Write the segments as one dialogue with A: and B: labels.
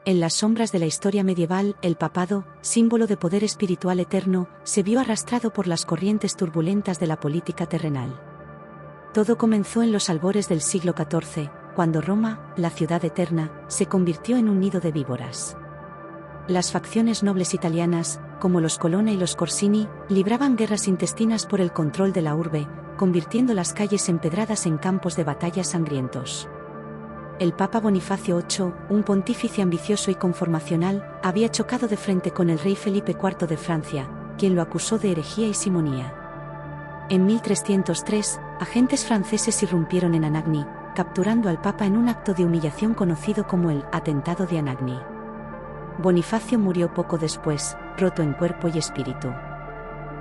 A: En las sombras de la historia medieval, el papado, símbolo de poder espiritual eterno, se vio arrastrado por las corrientes turbulentas de la política terrenal. Todo comenzó en los albores del siglo XIV, cuando Roma, la ciudad eterna, se convirtió en un nido de víboras. Las facciones nobles italianas, como los Colonna y los Corsini, libraban guerras intestinas por el control de la urbe, convirtiendo las calles empedradas en campos de batalla sangrientos. El Papa Bonifacio VIII, un pontífice ambicioso y conformacional, había chocado de frente con el rey Felipe IV de Francia, quien lo acusó de herejía y simonía. En 1303, agentes franceses irrumpieron en Anagni, capturando al Papa en un acto de humillación conocido como el Atentado de Anagni. Bonifacio murió poco después, roto en cuerpo y espíritu.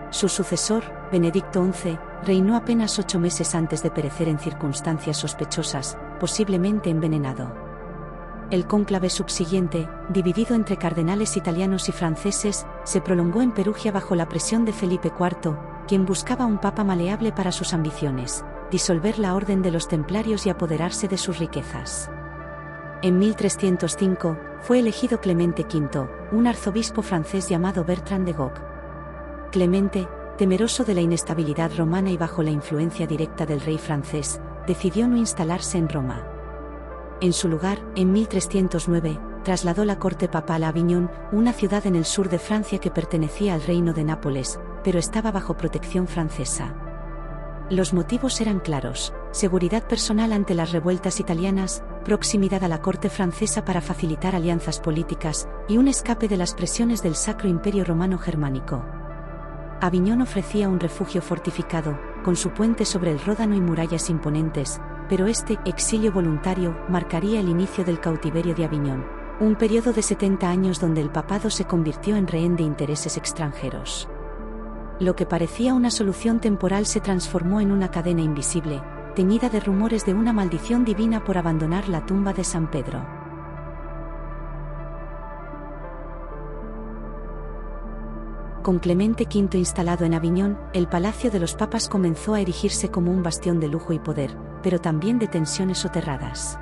A: Su sucesor, Benedicto XI, reinó apenas 8 meses antes de perecer en circunstancias sospechosas, posiblemente envenenado. El cónclave subsiguiente, dividido entre cardenales italianos y franceses, se prolongó en Perugia bajo la presión de Felipe IV, quien buscaba un papa maleable para sus ambiciones, disolver la orden de los templarios y apoderarse de sus riquezas. En 1305, fue elegido Clemente V, un arzobispo francés llamado Bertrand de Gauque. Clemente, temeroso de la inestabilidad romana y bajo la influencia directa del rey francés, decidió no instalarse en Roma. En su lugar, en 1309, trasladó la corte papal a Aviñón, una ciudad en el sur de Francia que pertenecía al reino de Nápoles, pero estaba bajo protección francesa. Los motivos eran claros: seguridad personal ante las revueltas italianas, proximidad a la corte francesa para facilitar alianzas políticas, y un escape de las presiones del Sacro Imperio Romano Germánico. Aviñón ofrecía un refugio fortificado, con su puente sobre el Ródano y murallas imponentes, pero este exilio voluntario marcaría el inicio del cautiverio de Aviñón, un periodo de 70 años donde el papado se convirtió en rehén de intereses extranjeros. Lo que parecía una solución temporal se transformó en una cadena invisible, teñida de rumores de una maldición divina por abandonar la tumba de San Pedro. Con Clemente V instalado en Aviñón, el Palacio de los Papas comenzó a erigirse como un bastión de lujo y poder, pero también de tensiones soterradas.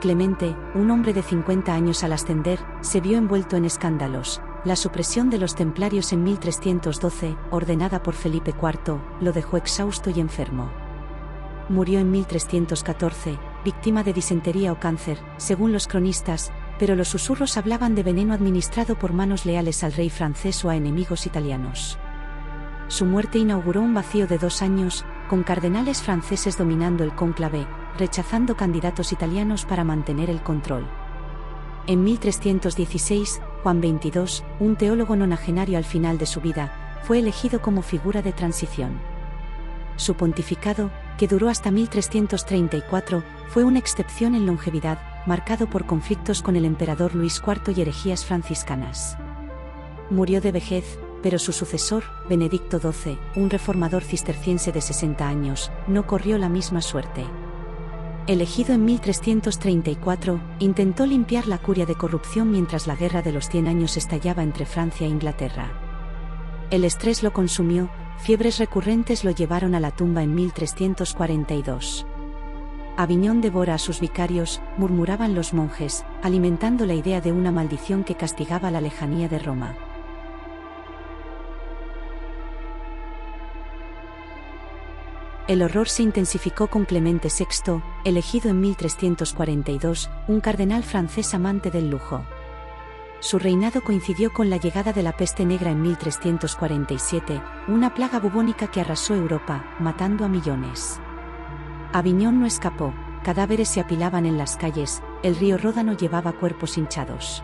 A: Clemente, un hombre de 50 años al ascender, se vio envuelto en escándalos. La supresión de los templarios en 1312, ordenada por Felipe IV, lo dejó exhausto y enfermo. Murió en 1314, víctima de disentería o cáncer, según los cronistas, pero los susurros hablaban de veneno administrado por manos leales al rey francés o a enemigos italianos. Su muerte inauguró un vacío de 2 años, con cardenales franceses dominando el cónclave, rechazando candidatos italianos para mantener el control. En 1316, Juan XXII, un teólogo nonagenario al final de su vida, fue elegido como figura de transición. Su pontificado, que duró hasta 1334, fue una excepción en longevidad, marcado por conflictos con el emperador Luis IV y herejías franciscanas. Murió de vejez, pero su sucesor, Benedicto XII, un reformador cisterciense de 60 años, no corrió la misma suerte. Elegido en 1334, intentó limpiar la curia de corrupción mientras la Guerra de los 100 Años estallaba entre Francia e Inglaterra. El estrés lo consumió, fiebres recurrentes lo llevaron a la tumba en 1342. Aviñón devora a sus vicarios, murmuraban los monjes, alimentando la idea de una maldición que castigaba la lejanía de Roma. El horror se intensificó con Clemente VI, elegido en 1342, un cardenal francés amante del lujo. Su reinado coincidió con la llegada de la peste negra en 1347, una plaga bubónica que arrasó Europa, matando a millones. Aviñón no escapó, cadáveres se apilaban en las calles, el río Ródano llevaba cuerpos hinchados.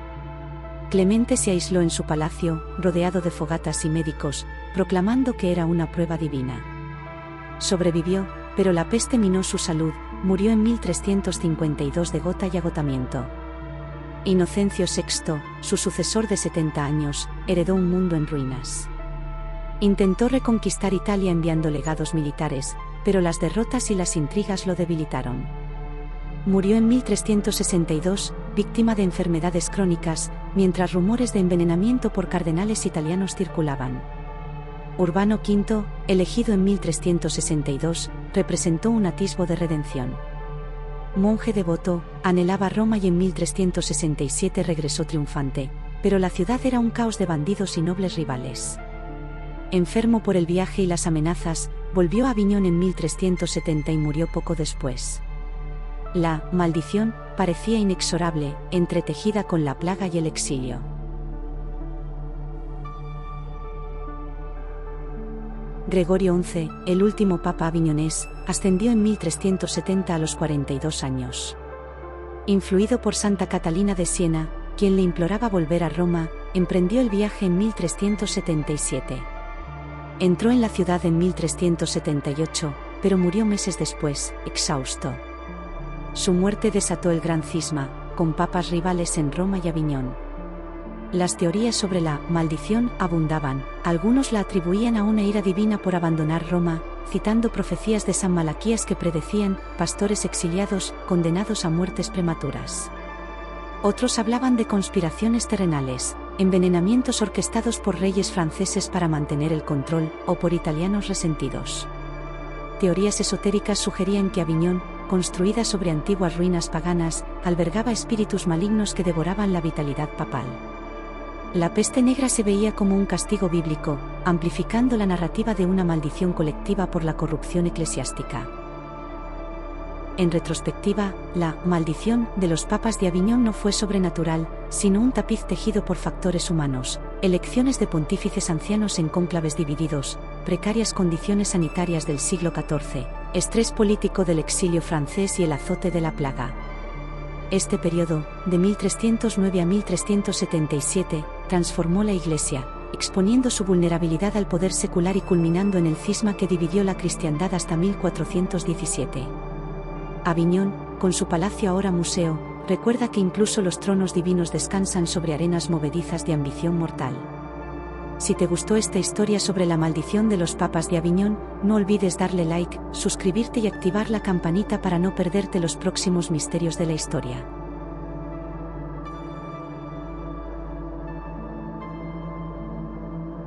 A: Clemente se aisló en su palacio, rodeado de fogatas y médicos, proclamando que era una prueba divina. Sobrevivió, pero la peste minó su salud, murió en 1352 de gota y agotamiento. Inocencio VI, su sucesor de 70 años, heredó un mundo en ruinas. Intentó reconquistar Italia enviando legados militares, pero las derrotas y las intrigas lo debilitaron. Murió en 1362, víctima de enfermedades crónicas, mientras rumores de envenenamiento por cardenales italianos circulaban. Urbano V, elegido en 1362, representó un atisbo de redención. monje devoto, anhelaba Roma y en 1367 regresó triunfante, pero la ciudad era un caos de bandidos y nobles rivales. Enfermo por el viaje y las amenazas, volvió a Aviñón en 1370 y murió poco después. La maldición parecía inexorable, entretejida con la plaga y el exilio. Gregorio XI, el último papa aviñonés, ascendió en 1370 a los 42 años. Influido por Santa Catalina de Siena, quien le imploraba volver a Roma, emprendió el viaje en 1377. Entró en la ciudad en 1378, pero murió meses después, exhausto. Su muerte desató el gran cisma, con papas rivales en Roma y Aviñón. Las teorías sobre la maldición abundaban. Algunos la atribuían a una ira divina por abandonar Roma, citando profecías de San Malaquías que predecían pastores exiliados condenados a muertes prematuras. Otros hablaban de conspiraciones terrenales, envenenamientos orquestados por reyes franceses para mantener el control, o por italianos resentidos. Teorías esotéricas sugerían que Aviñón, construida sobre antiguas ruinas paganas, albergaba espíritus malignos que devoraban la vitalidad papal. La peste negra se veía como un castigo bíblico, amplificando la narrativa de una maldición colectiva por la corrupción eclesiástica. En retrospectiva, la maldición de los papas de Aviñón no fue sobrenatural, sino un tapiz tejido por factores humanos, elecciones de pontífices ancianos en cónclaves divididos, precarias condiciones sanitarias del siglo XIV, estrés político del exilio francés y el azote de la plaga. Este periodo, de 1309 a 1377, transformó la Iglesia, exponiendo su vulnerabilidad al poder secular y culminando en el cisma que dividió la cristiandad hasta 1417. Aviñón, con su palacio ahora museo, recuerda que incluso los tronos divinos descansan sobre arenas movedizas de ambición mortal. Si te gustó esta historia sobre la maldición de los papas de Aviñón, no olvides darle like, suscribirte y activar la campanita para no perderte los próximos misterios de la historia.